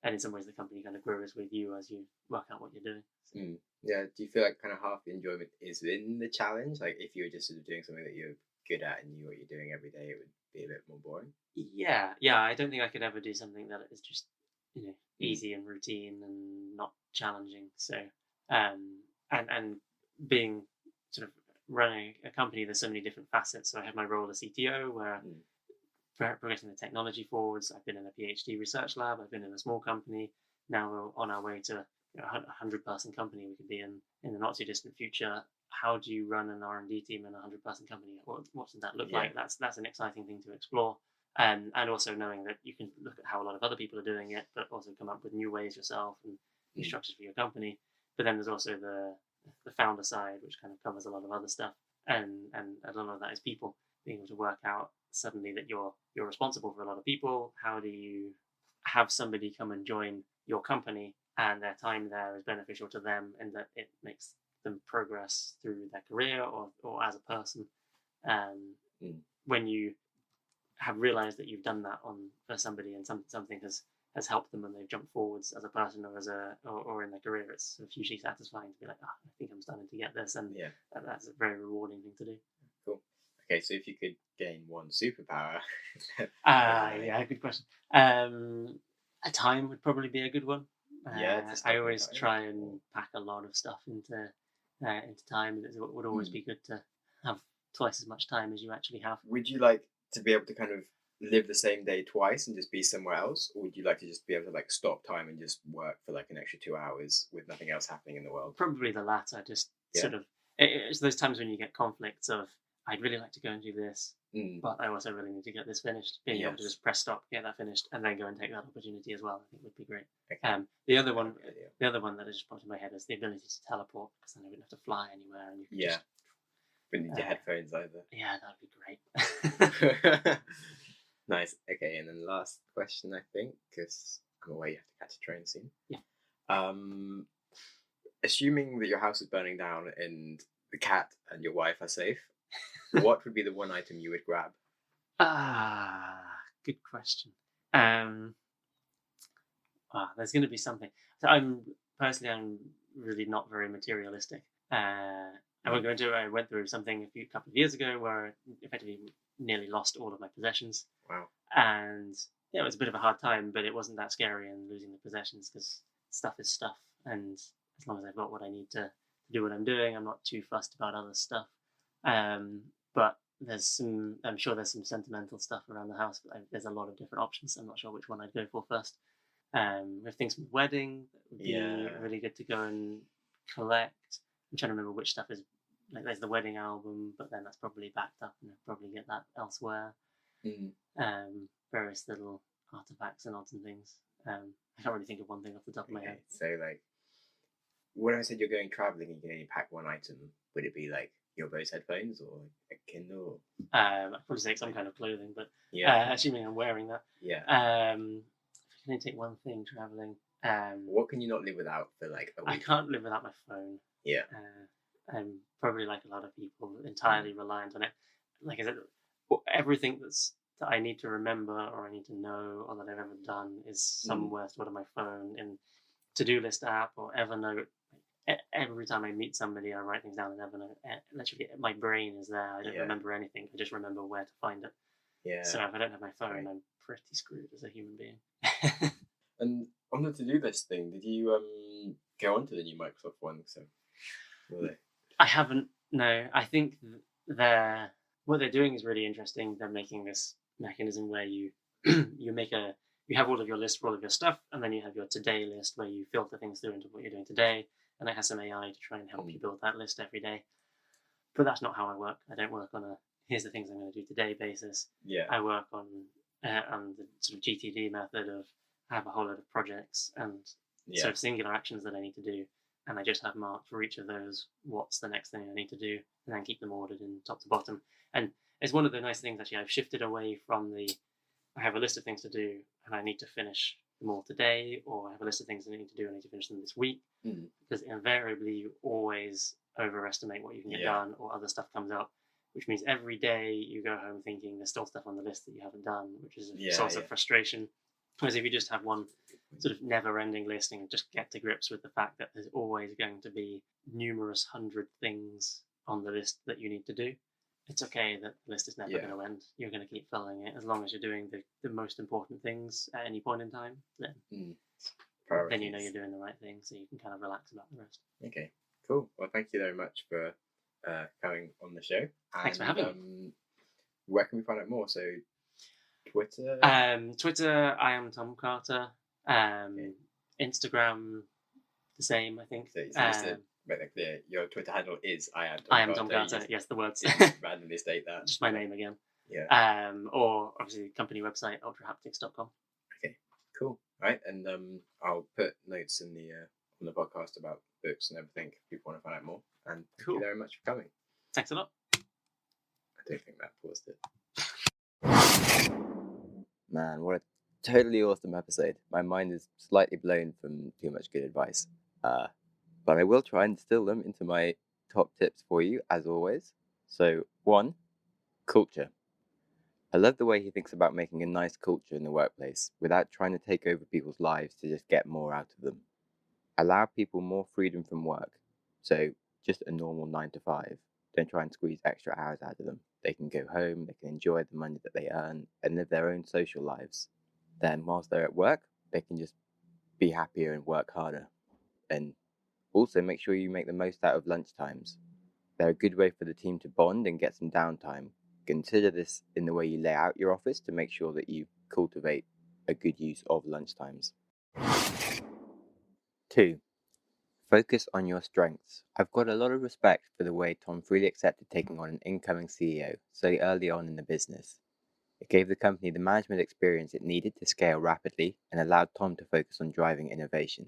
and in some ways the company kind of grows with you as you work out what you're doing. So. Yeah, do you feel like kind of half the enjoyment is in the challenge? Like if you were just sort of doing something that you're good at and knew what you're doing every day, it would be a bit more boring? Yeah, I don't think I could ever do something that is just, easy and routine and not challenging. So, and being sort of running a company, there's so many different facets. So I have my role as CTO where progressing the technology forwards. I've been in a PhD research lab. I've been in a small company. Now we're on our way to a 100-person company. We could be in the not too distant future. How do you run an R&D team in a 100-person company? What does that look like? That's an exciting thing to explore. And also knowing that you can look at how a lot of other people are doing it, but also come up with new ways yourself and new structures for your company. But then there's also the founder side, which kind of covers a lot of other stuff. And a lot of that is people being able to work out suddenly that you're responsible for a lot of people. How do you have somebody come and join your company and their time there is beneficial to them and that it makes them progress through their career or as a person? When you have realized that you've done that for somebody and something has helped them and they've jumped forwards as a person or in their career, it's sort of hugely satisfying to be like, I think I'm starting to get this, and that's a very rewarding thing to do. Cool. Okay, so if you could gain one superpower, good question. A time would probably be a good one. I always try and pack a lot of stuff into time, and it would always be good to have twice as much time as you actually have. Would you like to be able to kind of live the same day twice and just be somewhere else, or would you like to just be able to like stop time and just work for like an extra 2 hours with nothing else happening in the world? Probably the latter. Just sort of, it's those times when you get conflicts of I'd really like to go and do this, but I also really need to get this finished. Being able to just press stop, get that finished, and then go and take that opportunity as well, I think would be great. Okay. The other one that just popped in my head is the ability to teleport, because then I wouldn't have to fly anywhere, and you could just wouldn't need your headphones either. Yeah, that'd be great. Nice. Okay, and then last question, I think, because I'm aware you have to catch a train soon. Yeah. Assuming that your house is burning down and the cat and your wife are safe, what would be the one item you would grab? Good question. There's going to be something. So I'm really not very materialistic. I went through something a couple of years ago where I effectively nearly lost all of my possessions. Wow. And it was a bit of a hard time, but it wasn't that scary in losing the possessions because stuff is stuff. And as long as I've got what I need to do what I'm doing, I'm not too fussed about other stuff. But I'm sure there's some sentimental stuff around the house. But there's a lot of different options. I'm not sure which one I'd go for first. We have things from the wedding that would be really good to go and collect. I'm trying to remember which stuff is, like there's the wedding album, but then that's probably backed up and I'll probably get that elsewhere. Various little artifacts and odds and things. I can't really think of one thing off the top of my head. So like, when I said you're going traveling and you can only pack one item, would it be like your Bose headphones or a Kindle? I'd probably say some kind of clothing, but assuming I'm wearing that. Yeah. If I can only take one thing traveling. What can you not live without for like a week? I can't live without my phone. Yeah. I'm probably like a lot of people entirely reliant on it. Like I said, everything that I need to remember or I need to know or that I've ever done is somewhere stored on my phone in to-do list app or Evernote. Every time I meet somebody, I write things down in Evernote. Literally, my brain is there. I don't remember anything. I just remember where to find it. Yeah. So if I don't have my phone, I'm pretty screwed as a human being. And on the to-do list thing, did you go on to the new Microsoft one? So, I haven't. No, I think what they're doing is really interesting. They're making this mechanism where you you have all of your list for all of your stuff, and then you have your today list where you filter things through into what you're doing today, and it has some AI to try and help you build that list every day. But that's not how I work. I don't work on a here's the things I'm going to do today basis. Yeah. I work on the sort of GTD method of I have a whole lot of projects and sort of singular actions that I need to do, and I just have marked for each of those what's the next thing I need to do, and then keep them ordered in top to bottom. And it's one of the nice things, actually. I've shifted away from I have a list of things to do and I need to finish them all today, or I have a list of things I need to do and I need to finish them this week, because invariably you always overestimate what you can get done, or other stuff comes up, which means every day you go home thinking there's still stuff on the list that you haven't done, which is a source of frustration. Whereas if you just have one sort of never-ending list and just get to grips with the fact that there's always going to be numerous hundred things on the list that you need to do, it's okay that the list is never going to end. You're going to keep filling it as long as you're doing the most important things at any point in time. Then you know you're doing the right thing, so you can kind of relax about the rest. Okay, cool. Well, thank you very much for coming on the show. Thanks for having me. Where can we find out more? So, Twitter? Twitter, I am Tom Carter. Instagram, the same, I think. So just to make that clear, your Twitter handle is I am Tom Carter. Yes, the words. Randomly state that. Just my name again. Yeah. Or obviously company website, ultrahaptics.com. Okay, cool. All right, and I'll put notes in on the podcast about books and everything if people want to find out more. And thank you very much for coming. Thanks a lot. I don't think that paused it. Man, what a totally awesome episode. My mind is slightly blown from too much good advice. But I will try and distill them into my top tips for you, as always. So, 1, culture. I love the way he thinks about making a nice culture in the workplace without trying to take over people's lives to just get more out of them. Allow people more freedom from work. So, just a normal 9 to 5. Don't try and squeeze extra hours out of them. They can go home, they can enjoy the money that they earn, and live their own social lives. Then, whilst they're at work, they can just be happier and work harder. And also make sure you make the most out of lunch times. They're a good way for the team to bond and get some downtime. Consider this in the way you lay out your office to make sure that you cultivate a good use of lunch times. 2. Focus on your strengths. I've got a lot of respect for the way Tom freely accepted taking on an incoming CEO so early on in the business. It gave the company the management experience it needed to scale rapidly and allowed Tom to focus on driving innovation.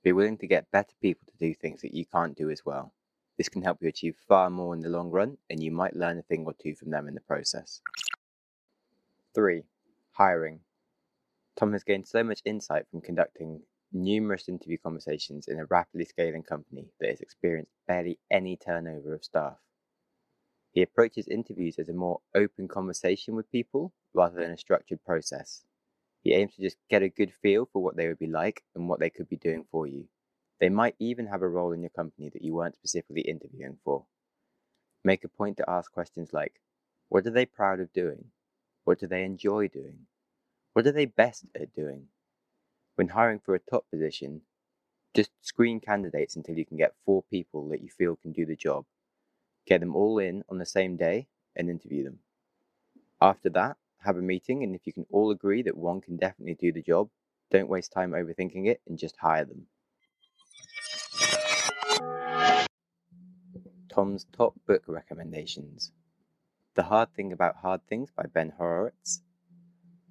Be willing to get better people to do things that you can't do as well. This can help you achieve far more in the long run, and you might learn a thing or two from them in the process. 3. Hiring. Tom has gained so much insight from conducting numerous interview conversations in a rapidly scaling company that has experienced barely any turnover of staff. He approaches interviews as a more open conversation with people rather than a structured process. He aims to just get a good feel for what they would be like and what they could be doing for you. They might even have a role in your company that you weren't specifically interviewing for. Make a point to ask questions like, what are they proud of doing? What do they enjoy doing? What are they best at doing? When hiring for a top position, just screen candidates until you can get 4 people that you feel can do the job. Get them all in on the same day and interview them. After that, have a meeting, and if you can all agree that one can definitely do the job, don't waste time overthinking it and just hire them. Tom's top book recommendations. The Hard Thing About Hard Things by Ben Horowitz.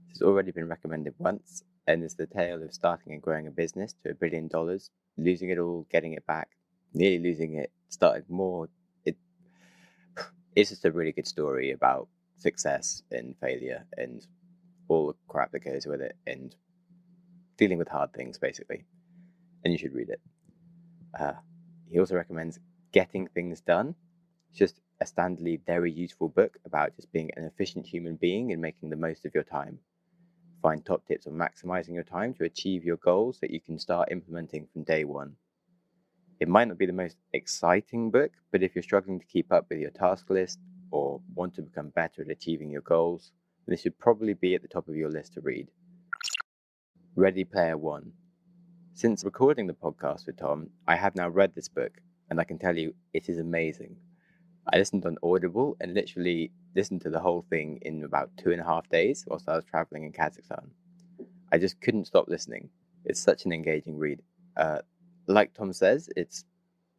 This has already been recommended once, and is the tale of starting and growing a business to $1 billion, losing it all, getting it back, nearly losing it, starting more. It's just a really good story about success and failure and all the crap that goes with it and dealing with hard things, basically. And you should read it. He also recommends Getting Things Done. It's just a standardly very useful book about just being an efficient human being and making the most of your time. Find top tips on maximizing your time to achieve your goals that you can start implementing from day one. It might not be the most exciting book, but if you're struggling to keep up with your task list or want to become better at achieving your goals, then this should probably be at the top of your list to read. Ready Player One. Since recording the podcast with Tom, I have now read this book, and I can tell you it is amazing. I listened on Audible and literally listened to the whole thing in about 2.5 days whilst I was traveling in Kazakhstan. I just couldn't stop listening. It's such an engaging read. Like Tom says, it's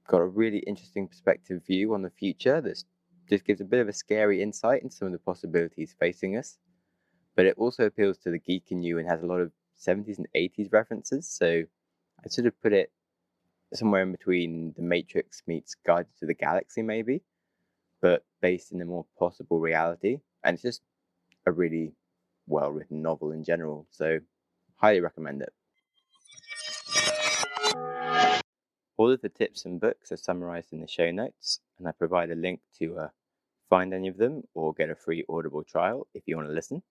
got a really interesting perspective view on the future that just gives a bit of a scary insight into some of the possibilities facing us. But it also appeals to the geek in you and has a lot of 70s and 80s references. So I sort of put it somewhere in between The Matrix meets Guided to the Galaxy, maybe, but based in a more possible reality. And it's just a really well-written novel in general. So highly recommend it. All of the tips and books are summarized in the show notes, and I provide a link to find any of them or get a free Audible trial if you want to listen.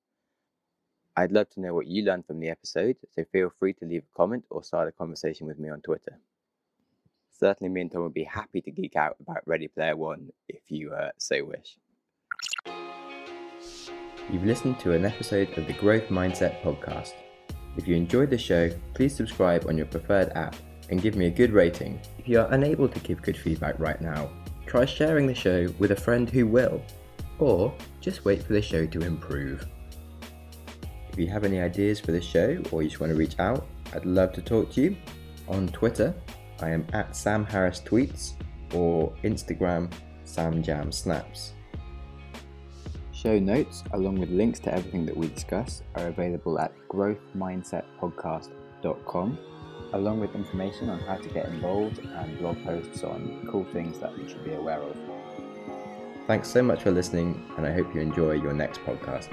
I'd love to know what you learned from the episode, so feel free to leave a comment or start a conversation with me on Twitter. Certainly me and Tom would be happy to geek out about Ready Player One if you so wish. You've listened to an episode of the Growth Mindset podcast. If you enjoyed the show, please subscribe on your preferred app and give me a good rating. If you are unable to give good feedback right now, try sharing the show with a friend who will, or just wait for the show to improve. If you have any ideas for the show or you just want to reach out, I'd love to talk to you. On Twitter, I am at Sam Harris Tweets, or Instagram, SamJamSnaps. Show notes, along with links to everything that we discuss, are available at growthmindsetpodcast.com, along with information on how to get involved and blog posts on cool things that you should be aware of. Thanks so much for listening, and I hope you enjoy your next podcast.